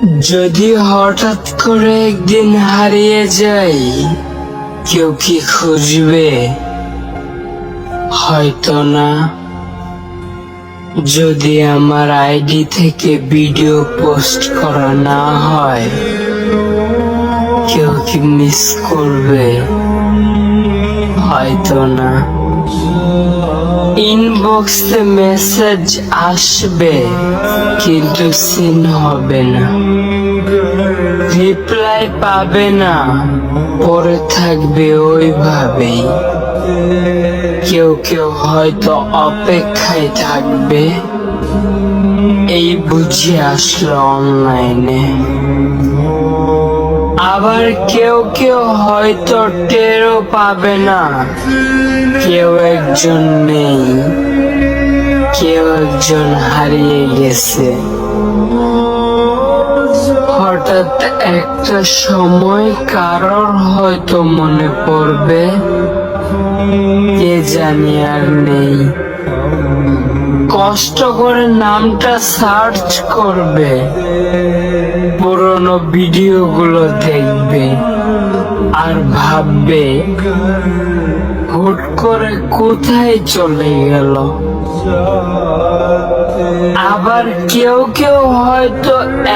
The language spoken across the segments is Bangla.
যদি হঠাৎ করে একদিন হারিয়ে যাই, কেউ কি খুঁজবে? হয়তো না। যদি আমার আইডি থেকে ভিডিও পোস্ট করা না হয়, কেউ কি মিস করবে? হয়তো না। ইনবক্সে মেসেজ আসবে, কিন্তু সিন হবে না। রিপ্লাই পাবে না, পরে থাকবে ওইভাবেই। কেউ কেউ হয়তো অপেক্ষায় থাকবে, এই বুঝি আসলো অনলাইনে। আবার কেউ কেউ হয়তো টেরও পাবে না, কেউ একজন নেই, কেউ একজন হারিয়ে গেছে। হঠাৎ একটা সময় কারোর হয়তো মনে পড়বে, কে জানি আর নেই। কষ্ট করে নামটা সার্চ করবে, পুরনো ভিডিওগুলো দেখবে, আর ভাববে হুট করে কোথায় চলে গেল। আবার কেউ কেউ হয়তো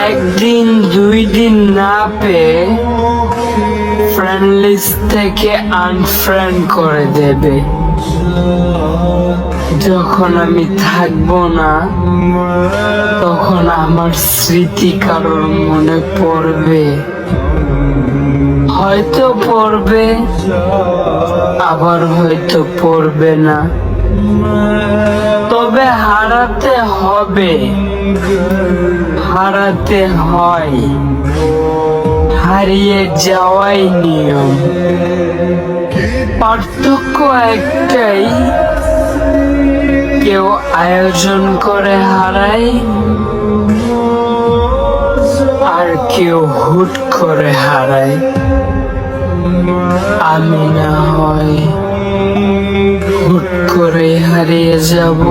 একদিন দুই দিন না পেয়ে ফ্রেন্ড লিস্ট থেকে আনফ্রেন্ড করে দেবে। যখন আমি থাকবো না, তখন আমার স্মৃতি কারোর মনে পড়বে। হয়তো পড়বে, আবার হয়তো পড়বে না। তবে হারাতে হবে, হারাতে হয়, হারিয়ে যাওয়াই নিয়ম। পার্থক্য একটাই, কেউ আয়োজন করে হারায়, আর কেউ হুট করে হারায়। আমি না হয় হুট করে হারিয়ে যাব।